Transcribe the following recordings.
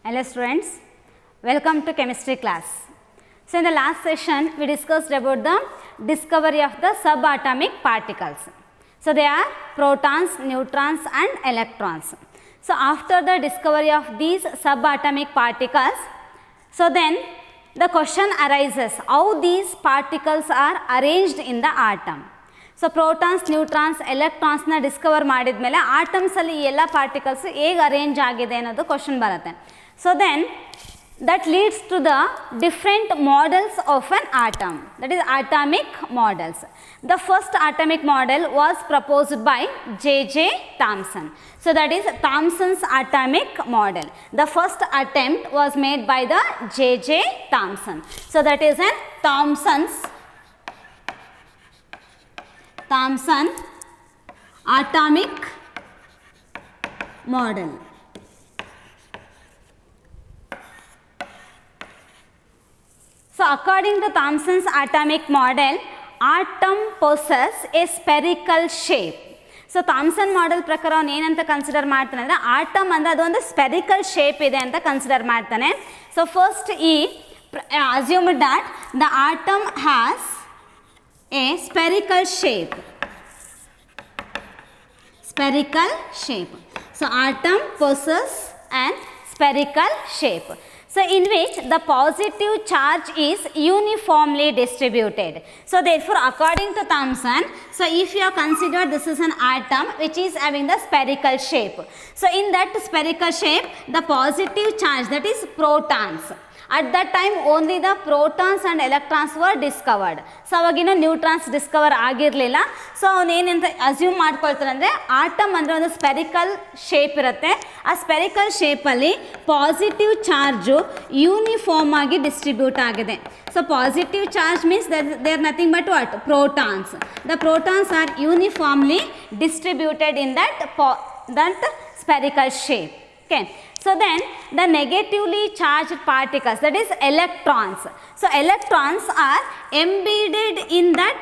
Hello students, welcome to chemistry class. So in the last session we discussed about the discovery of the subatomic particles. So they are protons, neutrons and electrons. So after the discovery of these subatomic particles, so then the question arises how these particles are arranged in the atom. So protons, neutrons, electrons na discover ಮಾಡಿದ್ಮೇಲೆ atoms ಅಲ್ಲಿ ಈ ಎಲ್ಲ particles ಹೇಗೆ arrange ಆಗಿದೆ ಅನ್ನೋದು question ಬರುತ್ತೆ. So then that leads to the different models of an atom, that is atomic models. The first atomic model was proposed by J.J. Thomson. So that is Thomson's atomic model. The first attempt was made by the J.J. Thomson. So that is an Thomson atomic model. So according to Thomson's atomic model, atom possess a spherical shape. So Thomson model ಪ್ರಕಾರ ಅವನು ಏನಂತ consider ಮಾಡ್ತಾನೆ ಅಂದರೆ atom ಅಂದರೆ ಅದೊಂದು spherical shape ಇದೆ ಅಂತ consider ಮಾಡ್ತಾನೆ. ಸೊ ಫಸ್ಟ್ ಈ assumed that the atom has a spherical shape. So atom possess an spherical shape. So in which the positive charge is uniformly distributed. So therefore according to Thomson, so if you consider this is an atom which is having the spherical shape. So in that spherical shape the positive charge, that is protons. At that time only the protons and electrons were discovered. So avagino neutrons discover ಆಗಿರಲಿಲ್ಲ. So ಅವನೇನಂತ assume ಮಾಡ್ಕೊಳ್ತಾರೆ ಅಂದರೆ atom ಅಂದರೆ ಒಂದು spherical shape ಇರುತ್ತೆ. ಆ spherical ಶೇಪಲ್ಲಿ positive charge uniform ಆಗಿ distribute ಆಗಿದೆ. So positive charge means they are nothing but what protons. The protons are uniformly distributed in that spherical shape. Okay. So then the negatively charged particles, that is electrons. So electrons are embedded in that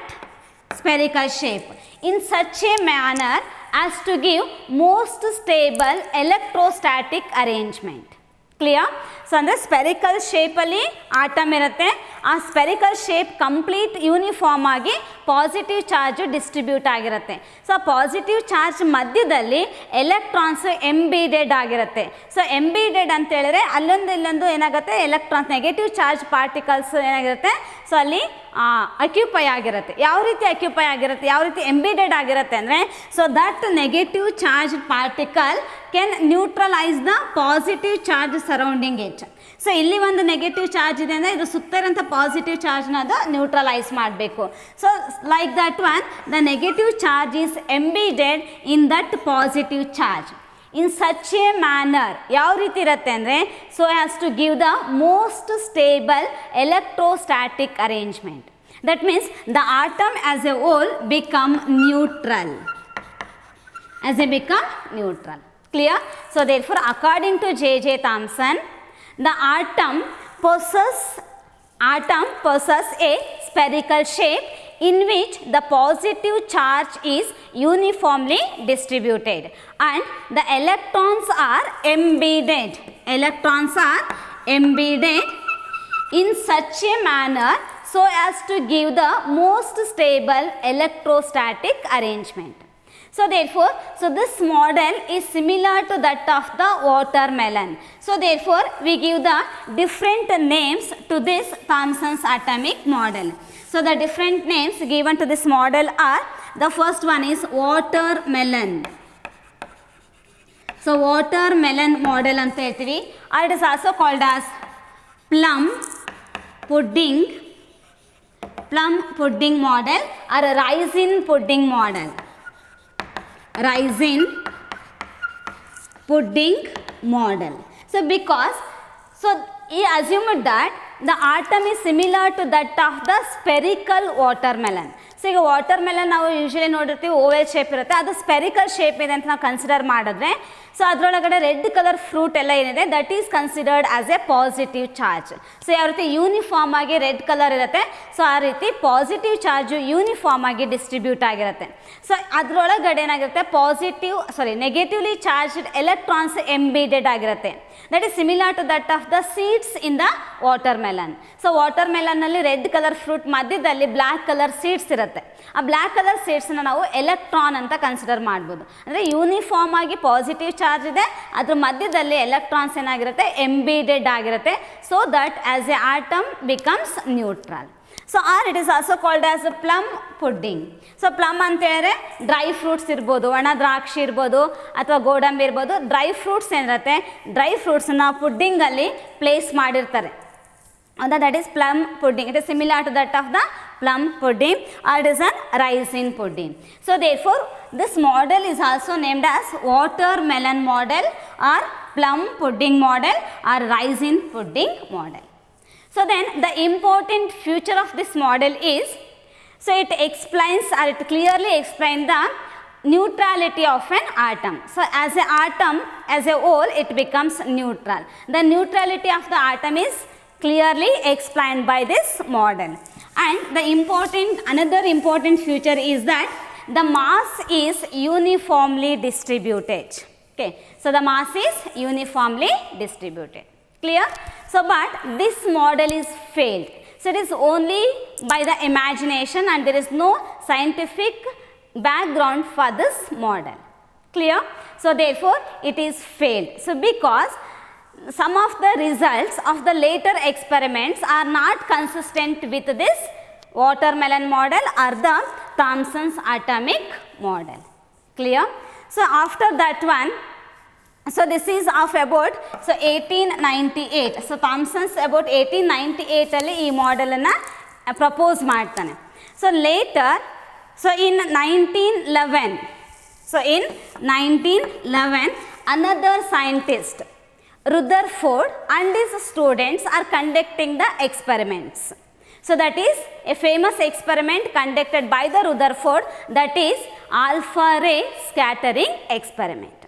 spherical shape in such a manner as to give most stable electrostatic arrangement. Clear? So ಅಂದರೆ spherical ಶೇಪಲ್ಲಿ atom ಇರುತ್ತೆ. ಆ spherical shape complete uniform ಆಗಿ positive charge distribute ಆಗಿರುತ್ತೆ. So positive charge ಮಧ್ಯದಲ್ಲಿ electrons embedded ಆಗಿರುತ್ತೆ. So embedded ಅಂತ ಹೇಳಿದ್ರೆ ಅಲ್ಲೊಂದು ಇಲ್ಲೊಂದು ಏನಾಗುತ್ತೆ, ಎಲೆಕ್ಟ್ರಾನ್ಸ್ ನೆಗೆಟಿವ್ ಚಾರ್ಜ್ ಪಾರ್ಟಿಕಲ್ಸ್ ಏನಾಗಿರುತ್ತೆ, ಸೊ ಅಲ್ಲಿ ಅಕ್ಯುಪೈ ಆಗಿರುತ್ತೆ. ಯಾವ ರೀತಿ ಅಕ್ಯುಪೈ ಆಗಿರುತ್ತೆ, ಯಾವ ರೀತಿ ಎಂಬಿಡೆಡ್ ಆಗಿರುತ್ತೆ ಅಂದರೆ, so that negative charge particle can neutralise the positive charge surrounding it. So ಇಲ್ಲಿ ಒಂದು ನೆಗೆಟಿವ್ ಚಾರ್ಜ್ ಇದೆ ಅಂದರೆ ಇದು ಸುತ್ತ ಇರೋಂಥ ಪಾಸಿಟಿವ್ ಚಾರ್ಜ್ನ ಅದು ನ್ಯೂಟ್ರಲೈಸ್ ಮಾಡಬೇಕು. So like that one the negative charge is embedded in that positive charge in such a manner. ಯಾವ ರೀತಿ ಇರುತ್ತೆ ಅಂದರೆ, so has to give the most stable electrostatic arrangement. That means the atom as a whole become neutral. Clear? So therefore according to J.J. Thomson, the atom possess a spherical shape in which the positive charge is uniformly distributed and the electrons are embedded in such a manner so as to give the most stable electrostatic arrangement. So therefore, so this model is similar to that of the watermelon. So therefore, we give the different names to this Thomson's atomic model. So the different names given to this model are, the first one is watermelon. So watermelon model anta ಹೇಳ್ತೀವಿ. It is also called as plum pudding model or raisin pudding model. So because, so he assumed that the atom is similar to that of the spherical watermelon. So ಈಗ water melon ನಾವು usually ನೋಡಿರ್ತೀವಿ vowel shape ಇರುತ್ತೆ, ಅದು spherical shape ಇದೆ ಅಂತ ನಾವು consider ಮಾಡಿದ್ರೆ, so ಅದರೊಳಗಡೆ ರೆಡ್ ಕಲರ್ ಫ್ರೂಟ್ ಎಲ್ಲ ಏನಿದೆ that is considered as A positive charge. So ಯಾವ ರೀತಿ ಯೂನಿಫಾರ್ಮ್ ಆಗಿ ರೆಡ್ ಕಲರ್ ಇರುತ್ತೆ, ಸೊ ಆ ರೀತಿ ಪಾಸಿಟಿವ್ ಚಾರ್ಜು ಯೂನಿಫಾರ್ಮ್ ಆಗಿ ಡಿಸ್ಟ್ರಿಬ್ಯೂಟ್ ಆಗಿರುತ್ತೆ. ಸೊ ಅದರೊಳಗಡೆ ಏನಾಗಿರುತ್ತೆ ನೆಗೆಟಿವ್ಲಿ ಚಾರ್ಜ್ಡ್ ಎಲೆಕ್ಟ್ರಾನ್ಸ್ ಎಂಬೀಡೆಡ್ ಆಗಿರುತ್ತೆ. That is similar to that of the seeds in the watermelon. So ವಾಟರ್ ಮೆಲನ್ನಲ್ಲಿ ರೆಡ್ ಕಲರ್ ಫ್ರೂಟ್ ಮಧ್ಯದಲ್ಲಿ ಬ್ಲ್ಯಾಕ್ ಕಲರ್ ಸೀಡ್ಸ್ ಇರುತ್ತೆ. ಆ ಬ್ಲ್ಯಾಕ್ ಕಲರ್ ಸೀಡ್ಸ್ನ ನಾವು ಎಲೆಕ್ಟ್ರಾನ್ ಅಂತ ಕನ್ಸಿಡರ್ ಮಾಡ್ಬೋದು. ಅಂದರೆ ಯೂನಿಫಾರ್ಮ್ ಆಗಿ ಪಾಸಿಟಿವ್ ಚಾರ್ಜ್ ಇದೆ, ಅದ್ರ ಮಧ್ಯದಲ್ಲಿ ಎಲೆಕ್ಟ್ರಾನ್ಸ್ ಏನಾಗಿರುತ್ತೆ ಎಂಬೀಡೆಡ್ ಆಗಿರುತ್ತೆ. So that as a atom becomes neutral. So are it is also called as plum pudding. So plum ಅಂತ ಹೇಳಿದ್ರೆ ಡ್ರೈ ಫ್ರೂಟ್ಸ್ ಇರ್ಬೋದು, ಒಣ ದ್ರಾಕ್ಷಿ ಇರ್ಬೋದು ಅಥವಾ ಗೋಡಂಬಿ ಇರ್ಬೋದು. ಡ್ರೈ ಫ್ರೂಟ್ಸ್ ಏನಿರುತ್ತೆ, ಡ್ರೈ ಫ್ರೂಟ್ಸನ್ನ ಪುಡ್ಡಿಂಗಲ್ಲಿ ಪ್ಲೇಸ್ ಮಾಡಿರ್ತಾರೆ. that is plum pudding. It is similar to that of the plum pudding, or it is a raisin pudding. So therefore this model is also named as watermelon model or plum pudding model or raisin pudding model. So then the important feature of this model is, so it explains or it clearly explains the neutrality of an atom. So as an atom as a whole it becomes neutral. The neutrality of the atom is clearly explained by this model. And the another important feature is that the mass is uniformly distributed. Okay, so the mass is uniformly distributed. Clear? So but this model is failed. So it is only by the imagination and there is no scientific background for this model. Clear? So therefore it is failed. So because some of the results of the later experiments are not consistent with this watermelon model or the Thomson's atomic model. Clear? So after that one, so this is of about 1898. So Thomson's about 1898 ಅಲ್ಲಿ ಈ model ಅನ್ನು propose ಮಾಡ್ತಾನೆ. So later, so in 1911 another scientist Rutherford and his students are conducting the experiments. So that is a famous experiment conducted by the Rutherford, that is alpha ray scattering experiment.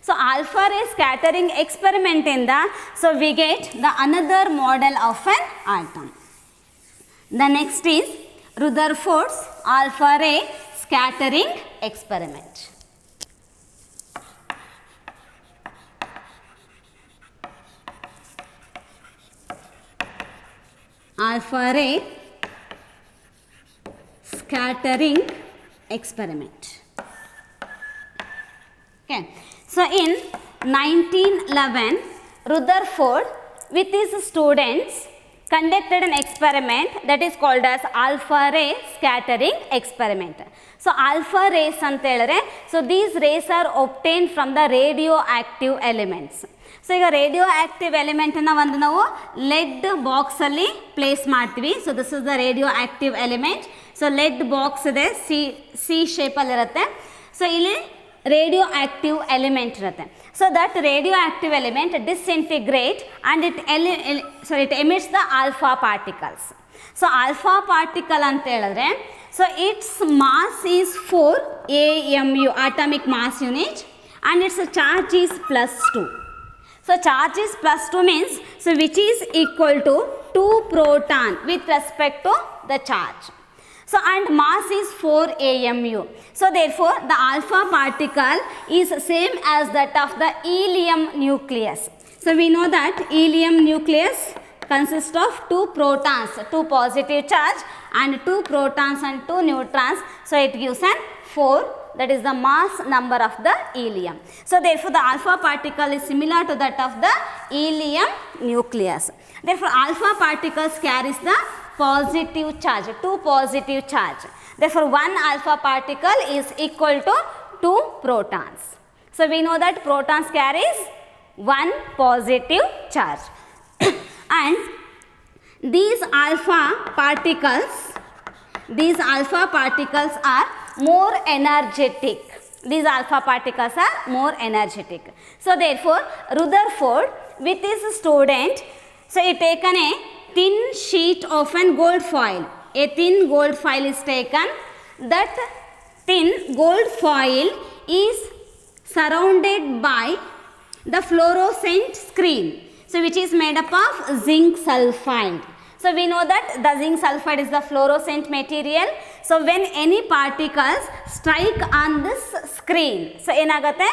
So alpha ray scattering experiment in the, so we get the another model of an atom. The next is Rutherford's alpha ray scattering experiment. Alpha ray scattering experiment. Okay. So in 1911 Rutherford with his students conducted an experiment that is called as alpha ray scattering experiment. So alpha rays anta helare, so these rays are obtained from the radioactive elements. So ಈಗ radioactive ಎಲಿಮೆಂಟನ್ನು ಒಂದು ನಾವು lead ಬಾಕ್ಸಲ್ಲಿ place ಮಾಡ್ತೀವಿ. So this is the radioactive element. So lead box ಇದೆ, C ಶೇಪಲ್ಲಿರುತ್ತೆ. So ಇಲ್ಲಿ radioactive element ಇರುತ್ತೆ. So that radioactive element disintegrate and it emits the alpha particles. So alpha particle ಅಂತ ಹೇಳಿದ್ರೆ, so its mass is 4 AMU atomic mass unit and its charge is +2. So charge is +2 means, so which is equal to 2 proton with respect to the charge. So and mass is 4 AMU. So therefore the alpha particle is same as that of the helium nucleus. So we know that helium nucleus consists of 2 protons, 2 positive charge and 2 protons and 2 neutrons. So it gives an 4. That is the mass number of the helium. So therefore the alpha particle is similar to that of the helium nucleus. Therefore alpha particles carries the positive charge, 2 positive charge. Therefore 1 alpha particle is equal to 2 protons. So we know that protons carries 1 positive charge. And these alpha particles are more energetic. These alpha particles are more energetic. So therefore Rutherford with his student, so he taken a thin sheet of an gold foil. A thin gold foil is taken that thin gold foil is surrounded by the fluorescent screen, so which is made up of zinc sulfide. So we know that the zinc sulfide is the fluorescent material. So when any particles strike on this screen, so enagate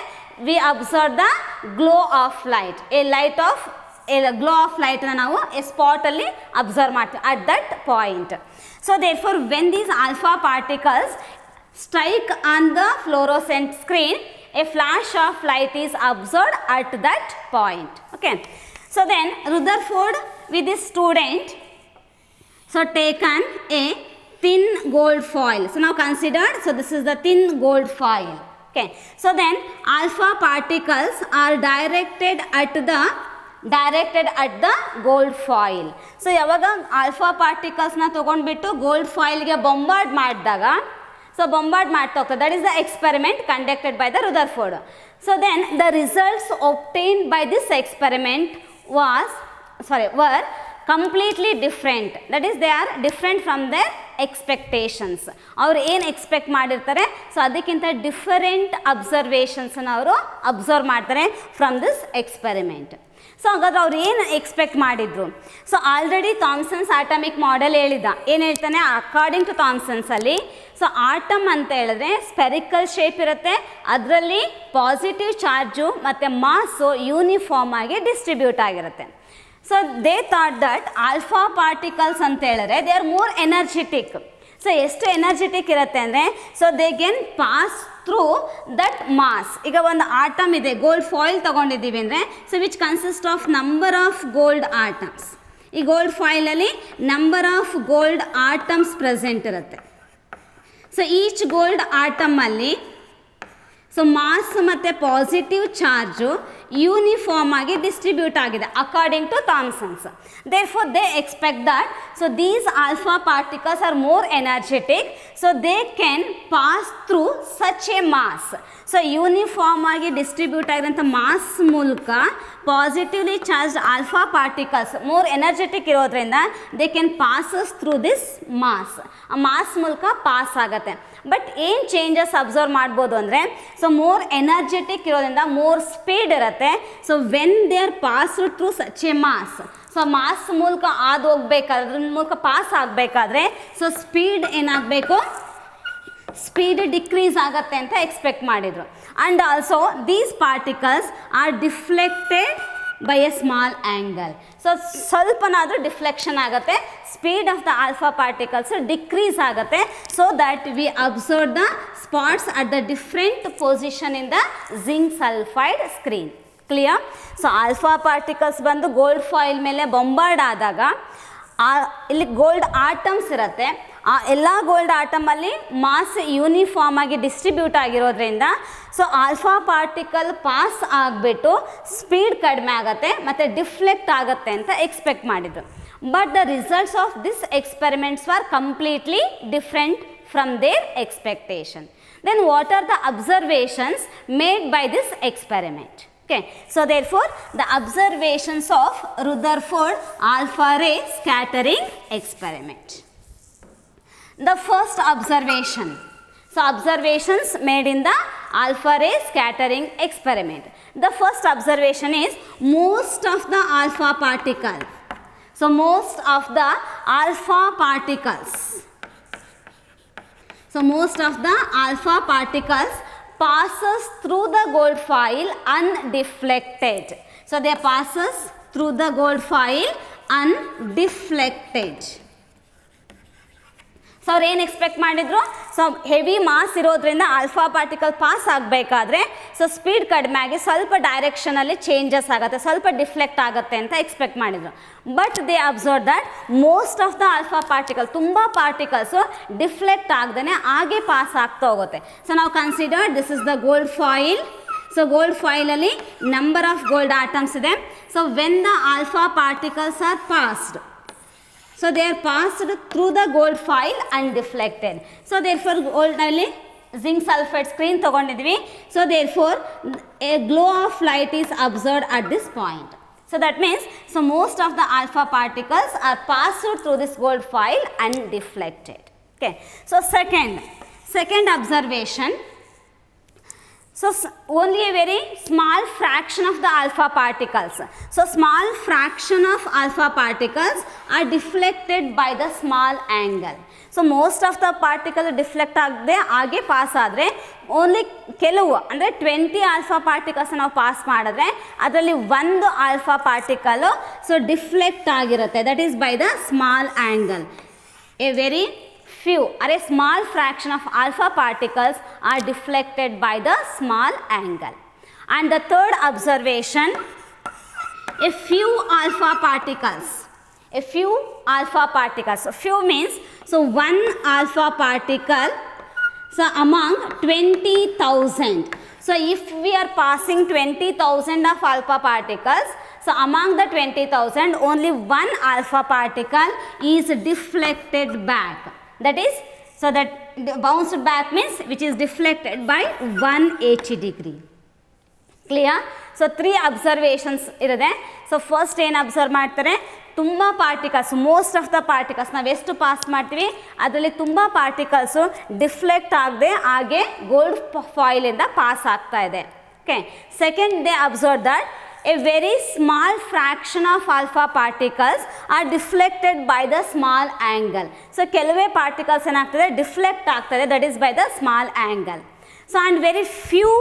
we observe the glow of light, a glow of light na ನಾವು a spot ಅಲ್ಲಿ observe ಮಾಡ್ತೀವಿ at that point. So therefore when these alpha particles strike on the fluorescent screen, a flash of light is observed at that point. Okay, so then Rutherford with his student so taken a thin gold foil. So now considered, so this is the thin gold foil. Okay, so then alpha particles are directed at the gold foil. So ಯಾವಾಗ alpha particles ನ ತಗೊಂಡ್ಬಿಟ್ಟು gold foil ಗೆ bombard ಮಾಡಿದಾಗ, so bombard ಮಾಡ್ತಾ ಹೋಗ್ತದೆ, that is the experiment conducted by the Rutherford. So then the results obtained by this experiment were completely different, that is they are different from their expectations. ಅವರು ಏನು expect ಮಾಡಿರ್ತಾರೆ, so ಅದಕ್ಕಿಂತ different ಅಬ್ಸರ್ವೇಷನ್ಸನ್ನು ಅವರು observe ಮಾಡ್ತಾರೆ from this experiment. So ಹಾಗಾದ್ರೆ ಅವ್ರು ಏನು expect ಮಾಡಿದ್ರು, so already Thomson's atomic model ಹೇಳಿದ, ಏನು ಹೇಳ್ತಾನೆ, ಅಕಾರ್ಡಿಂಗ್ ಟು ಥಾಮ್ಸನ್ಸಲ್ಲಿ ಸೊ ಆಟಮ್ ಅಂತ ಹೇಳಿದ್ರೆ ಸ್ಪೆರಿಕಲ್ ಶೇಪ್ ಇರುತ್ತೆ, ಅದರಲ್ಲಿ ಪಾಸಿಟಿವ್ ಚಾರ್ಜು ಮತ್ತು ಮಾಸು ಯೂನಿಫಾರ್ಮ್ ಆಗಿ ಡಿಸ್ಟ್ರಿಬ್ಯೂಟ್ ಆಗಿರುತ್ತೆ. So they thought that alpha particles ಅಂತ ಹೇಳಿದ್ರೆ they are more energetic. So ಎಷ್ಟು ಎನರ್ಜೆಟಿಕ್ ಇರುತ್ತೆ ಅಂದರೆ, so they can pass through that mass. ಈಗ ಒಂದು ಆಟಮ್ ಇದೆ, ಗೋಲ್ಡ್ ಫಾಯಿಲ್ ತೊಗೊಂಡಿದ್ದೀವಿ ಅಂದರೆ, so which consist of number of gold atoms. ಈ ಗೋಲ್ಡ್ ಫಾಯಿಲಲ್ಲಿ number of gold atoms present ಇರುತ್ತೆ. ಸೊ ಈಚ್ ಗೋಲ್ಡ್ ಆಟಮಲ್ಲಿ ಸೊ ಮಾಸ್ ಮತ್ತು ಪಾಸಿಟಿವ್ ಚಾರ್ಜು ಯೂನಿಫಾರ್ಮ್ ಆಗಿ ಡಿಸ್ಟ್ರಿಬ್ಯೂಟ್ ಆಗಿದೆ according to Thomson's. Therefore they expect that so these alpha particles are more energetic, so they can pass through such a mass. So uniform ಆಗಿ distribute ಆಗಿರೋಂಥ mass ಮೂಲಕ positively charged alpha particles more energetic ಇರೋದ್ರಿಂದ they can passes through this mass. ಆ mass ಮೂಲಕ pass ಆಗುತ್ತೆ. But ಏನು changes observe ಮಾಡ್ಬೋದು ಅಂದರೆ, ಸೊ ಮೋರ್ ಎನರ್ಜೆಟಿಕ್ ಇರೋದ್ರಿಂದ ಮೋರ್ ಸ್ಪೀಡ್ ಇರುತ್ತೆ. So when they are passed through such a mass, so mass ಮೂಲಕ ಹಾದು ಹೋಗ್ಬೇಕಾದ್ರೆ, ಅದ್ರ ಮೂಲಕ ಪಾಸ್ ಆಗಬೇಕಾದ್ರೆ ಸೊ ಸ್ಪೀಡ್ ಏನಾಗಬೇಕು, ಸ್ಪೀಡ್ ಡಿಕ್ರೀಸ್ ಆಗುತ್ತೆ ಅಂತ ಎಕ್ಸ್ಪೆಕ್ಟ್ ಮಾಡಿದರು. And also these particles are deflected by a small angle. So ಸ್ವಲ್ಪನಾದರೂ ಡಿಫ್ಲೆಕ್ಷನ್ ಆಗುತ್ತೆ, speed of the alpha particles decrease ಆಗುತ್ತೆ, so that we observe the spots at the different position in the zinc sulphide screen. Clear? So alpha particles ಬಂದು gold foil ಮೇಲೆ bombard ಆದಾಗ ಇಲ್ಲಿ gold atoms ಇರುತ್ತೆ, ಆ ಎಲ್ಲ gold ಆಟಮಲ್ಲಿ mass uniform ಆಗಿ ಡಿಸ್ಟ್ರಿಬ್ಯೂಟ್ ಆಗಿರೋದ್ರಿಂದ ಸೊ ಆಲ್ಫಾ ಪಾರ್ಟಿಕಲ್ ಪಾಸ್ ಆಗಿಬಿಟ್ಟು ಸ್ಪೀಡ್ ಕಡಿಮೆ ಆಗುತ್ತೆ ಮತ್ತು ಡಿಫ್ಲೆಕ್ಟ್ ಆಗುತ್ತೆ ಅಂತ ಎಕ್ಸ್ಪೆಕ್ಟ್ ಮಾಡಿದರು. But the results of this experiments are completely different from their expectation. Then what are the observations made by this experiment? Okay, so therefore the observations of Rutherford alpha ray scattering experiment. The first observation, so observations made in the alpha ray scattering experiment. The first observation is most of the alpha particles. So most of the alpha particles. So most of the alpha particles passes through the gold foil undeflected. So they passes through the gold foil undeflected. So ಅವ್ರು ಏನು expect ಮಾಡಿದ್ರು, so heavy mass ಇರೋದ್ರಿಂದ alpha particle pass ಆಗಬೇಕಾದ್ರೆ so speed ಕಡಿಮೆ ಆಗಿ ಸ್ವಲ್ಪ ಡೈರೆಕ್ಷನಲ್ಲಿ changes ಆಗುತ್ತೆ, ಸ್ವಲ್ಪ ಡಿಫ್ಲೆಕ್ಟ್ ಆಗುತ್ತೆ ಅಂತ ಎಕ್ಸ್ಪೆಕ್ಟ್ ಮಾಡಿದರು. But they observe that most of the alpha particle, ತುಂಬ ಪಾರ್ಟಿಕಲ್ಸು ಡಿಫ್ಲೆಕ್ಟ್ ಆಗದೇ ಹಾಗೆ ಪಾಸ್ ಆಗ್ತಾ ಹೋಗುತ್ತೆ. ಸೊ ನಾವು consider this is the gold foil. So gold ಫಾಯಿಲಲ್ಲಿ ನಂಬರ್ ಆಫ್ ಗೋಲ್ಡ್ ಆಟಮ್ಸ್ ಇದೆ. So when the alpha particles are passed, so they are passed through the gold foil and deflected. So therefore gold ನಲ್ಲಿ zinc sulfide screen ತಗೊಂಡಿದ್ವಿ. So therefore a glow of light is observed at this point. So that means so most of the alpha particles are passed through this gold foil and deflected. Okay, so second, Second observation. So only a very small fraction of the alpha particles. So small fraction of alpha particles are deflected by the small angle. So most of the particles deflect ಆಗದೆ ಹಾಗೆ pass ಆದರೆ only ಕೆಲವು ಅಂದರೆ 20 alpha particles ನಾವು pass ಮಾಡಿದ್ರೆ ಅದರಲ್ಲಿ ಒಂದು alpha particle so deflect ಆಗಿರುತ್ತೆ, that is by the small angle. A very few or a small fraction of alpha particles are deflected by the small angle. And the third observation, a few alpha particles. A few alpha particles. So few means so one alpha particle so among 20,000. So if we are passing 20,000 of alpha particles, so among the 20,000 only one alpha particle is deflected back. That is, so that bounced back means which is deflected by 180 degree. Clear? So 3 observations irade. So first ಏನು observe ಮಾಡ್ತಾರೆ, ತುಂಬ particles, most of the particles ನಾವು ಎಷ್ಟು pass ಮಾಡ್ತೀವಿ ಅದರಲ್ಲಿ ತುಂಬ particles deflect ಆಗದೆ ಹಾಗೆ ಗೋಲ್ಡ್ ಫಾಯಿಲಿಂದ ಪಾಸ್ ಆಗ್ತಾ ಇದೆ. Okay, second they observe that a very small fraction of alpha particles are deflected by the small angle. So ಕೆಲವೇ particles ಏನಾಗ್ತದೆ ಡಿಫ್ಲೆಕ್ಟ್ ಆಗ್ತದೆ, that is by the small angle. So and very few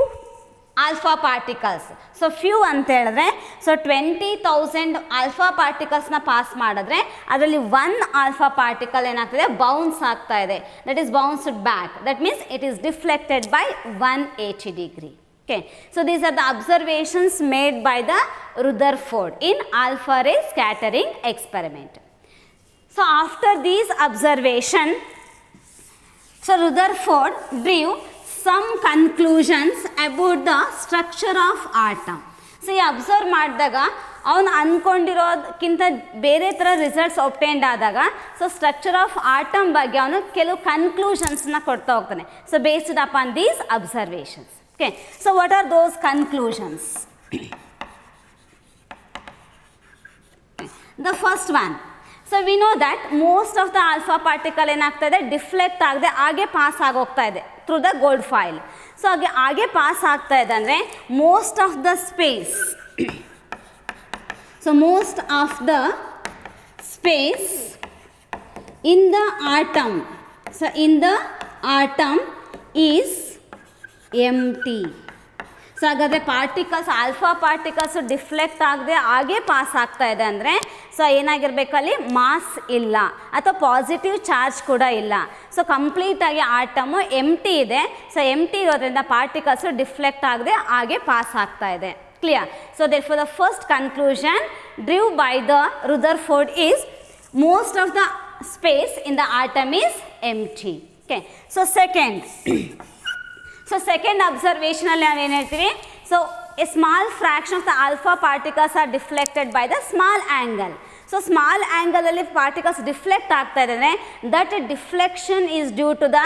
alpha particles. So few ಅಂತ ಹೇಳಿದ್ರೆ so 20,000 alpha ಪಾರ್ಟಿಕಲ್ಸ್ನ pass ಮಾಡಿದ್ರೆ ಅದರಲ್ಲಿ one alpha particle ಏನಾಗ್ತದೆ bounce ಆಗ್ತಾ ಇದೆ, that is bounced back, that means it is deflected by 180 degree. Okay, so these are the observations made by the Rutherford in alpha ray scattering experiment. So after these observation, so Rutherford drew some conclusions about the structure of atom. So ಈ observe ಮಾಡಿದಾಗ ಅವನು ಅಂದ್ಕೊಂಡಿರೋದಕ್ಕಿಂತ ಬೇರೆ ಥರ results ಒಬ್ಟೈನ್ಡ್ ಆದಾಗ so structure of atom ಬಗ್ಗೆ ಅವನು ಕೆಲವು ಕನ್ಕ್ಲೂಷನ್ಸ್ನ ಕೊಡ್ತಾ ಹೋಗ್ತಾನೆ. So based upon these observations. Okay, so what are those conclusions? The first one, so we know that most of the alpha particle ಏನಾಗ್ತಾ ಡಿಫ್ಲೆಕ್ಟ್ ಆಗದೆ ಹಾಗೆ ಪಾಸ್ ಆಗೋಗ್ತಾ ಇದೆ through the gold foil. So ಹಾಗೆ ಪಾಸ್ ಆಗ್ತಾ ಇದೆ ಅಂದರೆ most of the space, so most of the space in the atom, so in the atom is empty. So ಹಾಗಾದರೆ particles alpha particles deflect ಆಗದೆ ಹಾಗೆ ಪಾಸ್ ಆಗ್ತಾ ಇದೆ ಅಂದರೆ ಸೊ ಏನಾಗಿರಬೇಕು ಅಲ್ಲಿ ಮಾಸ್ ಇಲ್ಲ ಅಥವಾ ಪಾಸಿಟಿವ್ ಚಾರ್ಜ್ ಕೂಡ ಇಲ್ಲ. ಸೊ ಕಂಪ್ಲೀಟಾಗಿ ಆಟಮು ಎಂಟಿ ಇದೆ. ಸೊ ಎಂಟಿ ಇರೋದ್ರಿಂದ ಪಾರ್ಟಿಕಲ್ಸು ಡಿಫ್ಲೆಕ್ಟ್ ಆಗದೆ ಹಾಗೆ ಪಾಸ್ ಆಗ್ತಾ ಇದೆ. Clear? So therefore the first conclusion drew by the Rutherford is most of the space in the atom is empty. Okay, so second so second ಅಬ್ಸರ್ವೇಷನಲ್ಲಿ ನಾವು ಏನು ಹೇಳ್ತೀವಿ, so a small fraction of the alpha particles are deflected by the small angle. So small ಆ್ಯಂಗಲಲ್ಲಿ particles deflect ಆಗ್ತಾ ಇದೆ ಅಂದರೆ that deflection is due to the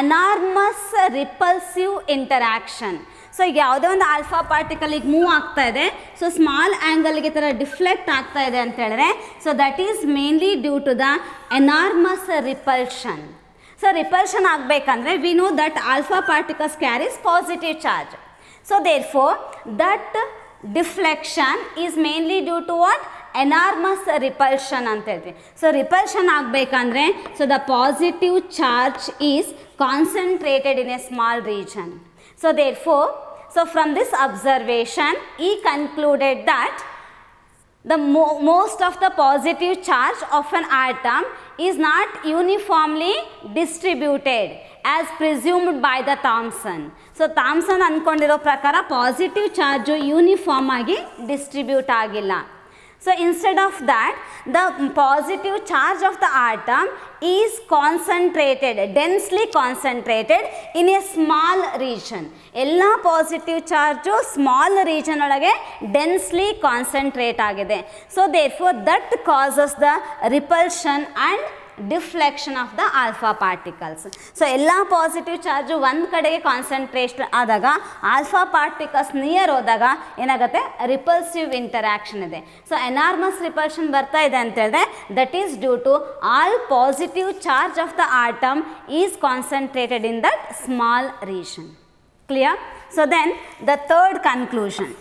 enormous repulsive interaction. So ಈಗ ಯಾವುದೇ ಒಂದು ಆಲ್ಫಾ ಪಾರ್ಟಿಕಲಿಗೆ ಮೂವ್ ಆಗ್ತಾ ಇದೆ, ಸೊ ಸ್ಮಾಲ್ ಆ್ಯಂಗಲ್ಗೆ ಥರ ಡಿಫ್ಲೆಕ್ಟ್ ಆಗ್ತಾ ಇದೆ ಅಂತ ಹೇಳಿದ್ರೆ so that is mainly due to the enormous repulsion. So repulsion ಆಗಬೇಕಂದ್ರೆ we know that alpha particles carries positive charge. So therefore that deflection is mainly due to what enormous repulsion ಅಂತ ಹೇಳ್ತೀವಿ. So repulsion ಆಗಬೇಕಂದ್ರೆ so the positive charge is concentrated in a small region. So therefore so from this observation he concluded that the most of the positive charge of an atom is not uniformly distributed as presumed by the Thomson. So Thomson ಅಂದ್ಕೊಂಡಿರೋ ಪ್ರಕಾರ positive charge uniform ಆಗಿ distribute ಆಗಿಲ್ಲ. So instead of that, the positive charge of the atom is concentrated, densely concentrated in a small region. ಎಲ್ಲ positive charge small region ಒಳಗೆ densely concentrate ಆಗಿದೆ. So therefore that causes the repulsion and deflection of the alpha particles. So ಎಲ್ಲ positive charge ಒಂದು ಕಡೆಗೆ concentrate ಆದಾಗ alpha particles near ಹೋದಾಗ ಏನಾಗುತ್ತೆ, repulsive interaction ಇದೆ. ಸೊ ಎನಾರ್ಮಸ್ ರಿಪಲ್ಷನ್ ಬರ್ತಾ ಇದೆ ಅಂತ ಹೇಳಿದ್ರೆ that is due to all positive charge of the atom is concentrated in that small region. Clear? So then the third conclusion.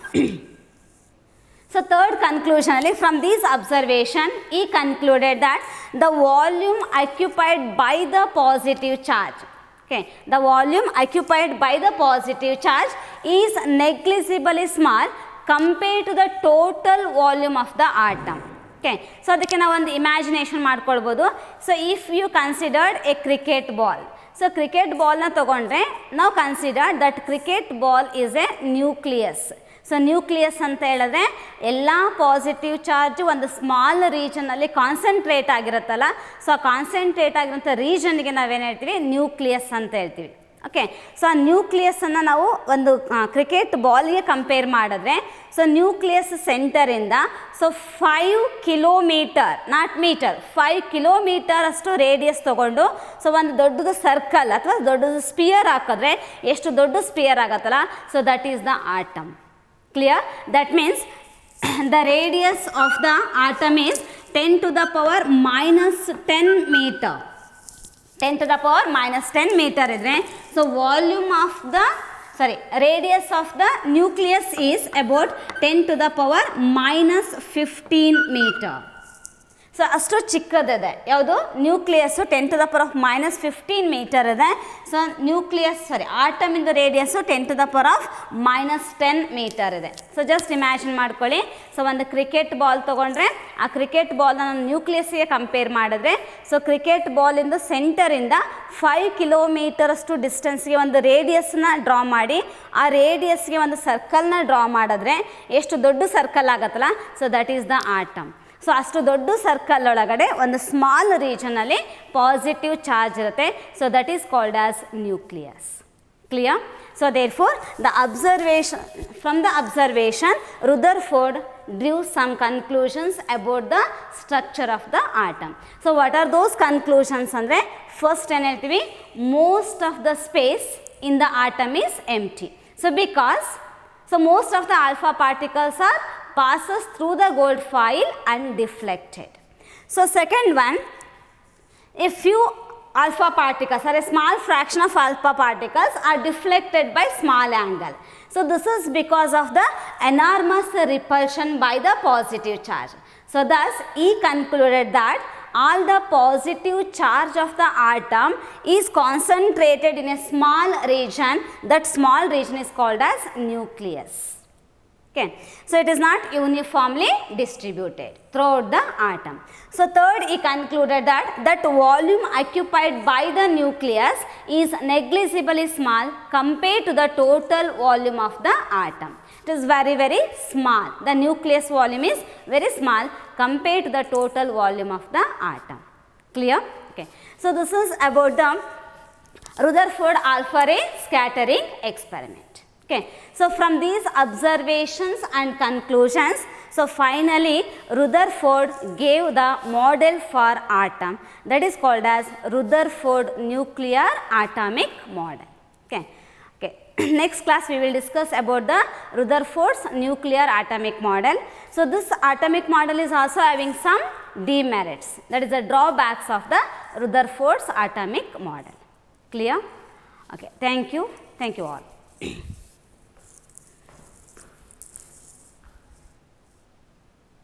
So third conclusion, from this observation, he concluded that the volume occupied by the positive charge, okay, the volume occupied by the positive charge is negligibly small compared to the total volume of the atom. Okay, so ಅದಕ್ಕೆ ನಾವು ಒಂದು imagination ಮಾಡ್ಕೊಳ್ಬೋದು. So if you considered a cricket ball, so cricket ಬಾಲ್ನ ತೊಗೊಂಡ್ರೆ ನಾವು consider that cricket ball is a nucleus. So nucleus ಅಂತ ಹೇಳಿದ್ರೆ ಎಲ್ಲ ಪಾಸಿಟಿವ್ ಚಾರ್ಜು ಒಂದು ಸ್ಮಾಲ್ ರೀಜನಲ್ಲಿ ಕಾನ್ಸಂಟ್ರೇಟ್ ಆಗಿರುತ್ತಲ್ಲ, ಸೊ ಆ ಕಾನ್ಸಂಟ್ರೇಟ್ ಆಗಿರೋಂಥ ರೀಜನ್ಗೆ ನಾವೇನು ಹೇಳ್ತೀವಿ, ನ್ಯೂಕ್ಲಿಯಸ್ ಅಂತ ಹೇಳ್ತೀವಿ. ಓಕೆ, ಸೊ ಆ ನ್ಯೂಕ್ಲಿಯಸ್ಸನ್ನು ನಾವು ಒಂದು ಕ್ರಿಕೆಟ್ ಬಾಲ್ಗೆ ಕಂಪೇರ್ ಮಾಡಿದ್ರೆ, ಸೊ ನ್ಯೂಕ್ಲಿಯಸ್ ಸೆಂಟರಿಂದ so 5 kilometre, not metre, 5 kilometre ಅಷ್ಟು ರೇಡಿಯಸ್ ತೊಗೊಂಡು ಸೊ ಒಂದು ದೊಡ್ಡದು ಸರ್ಕಲ್ ಅಥವಾ ದೊಡ್ಡದು ಸ್ಪಿಯರ್ ಹಾಕಿದ್ರೆ ಎಷ್ಟು ದೊಡ್ಡ ಸ್ಪಿಯರ್ ಆಗುತ್ತಲ್ಲ, so that is the atom. Clear? That means the radius of the atom is 10 to the power minus 10 meter. 10 to the power minus 10 meter idre, so volume of the radius of the nucleus is about 10 to the power minus 15 meter. So ಅಷ್ಟು ಚಿಕ್ಕದಿದೆ ಯಾವುದು, nucleus 10 to the power minus 15 metre ಇದೆ. So nucleus ಆಟಮಿಂದು radius 10 to the power minus 10 metre ಇದೆ. So just imagine ಮಾಡ್ಕೊಳ್ಳಿ. So ಒಂದು cricket ball ತೊಗೊಂಡ್ರೆ ಆ ಕ್ರಿಕೆಟ್ ಬಾಲ್ನ ನಾನು ನ್ಯೂಕ್ಲಿಯಸ್ಗೆ ಕಂಪೇರ್ ಮಾಡಿದ್ರೆ, ಸೊ ಕ್ರಿಕೆಟ್ ಬಾಲಿಂದು ಸೆಂಟರಿಂದ 5 ಕಿಲೋಮೀಟರ್ ಅಷ್ಟು ಡಿಸ್ಟೆನ್ಸ್ಗೆ ಒಂದು ರೇಡಿಯಸ್ನ ಡ್ರಾ ಮಾಡಿ ಆ ರೇಡಿಯಸ್ಗೆ ಒಂದು ಸರ್ಕಲ್ನ ಡ್ರಾ ಮಾಡಿದ್ರೆ ಎಷ್ಟು ದೊಡ್ಡ ಸರ್ಕಲ್ ಆಗುತ್ತಲ್ಲ, so that is the atom. So ಅಷ್ಟು ದೊಡ್ಡ ಸರ್ಕಲ್ ಒಳಗಡೆ ಒಂದು ಸ್ಮಾಲ್ ರೀಜನಲ್ಲಿ ಪಾಸಿಟಿವ್ ಚಾರ್ಜ್ ಇರುತ್ತೆ. So that is called as nucleus. Clear? So therefore from the observation Rutherford drew some conclusions about the structure of the atom. So what are those conclusions ಅಂದರೆ, first ಏನು ಹೇಳ್ತೀವಿ, most of the space in the atom is empty. So because most of the alpha particles are passes through the gold foil and deflected. So second one, a few alpha particles or a small fraction of alpha particles are deflected by small angle. So this is because of the enormous repulsion by the positive charge. So thus he concluded that all the positive charge of the atom is concentrated in a small region. That small region is called as nucleus. Okay, so it is not uniformly distributed throughout the atom. So third, he concluded that volume occupied by the nucleus is negligibly small compared to the total volume of the atom. It is very, very small. The nucleus volume is very small compared to the total volume of the atom. Clear? Okay, so this is about the Rutherford alpha ray scattering experiment. Okay, so from these observations and conclusions, so finally Rutherford gave the model for atom, that is called as Rutherford nuclear atomic model. Okay, next class we will discuss about the Rutherford's nuclear atomic model. So this atomic model is also having some demerits, that is the drawbacks of the Rutherford's atomic model. Clear? Okay, thank you all.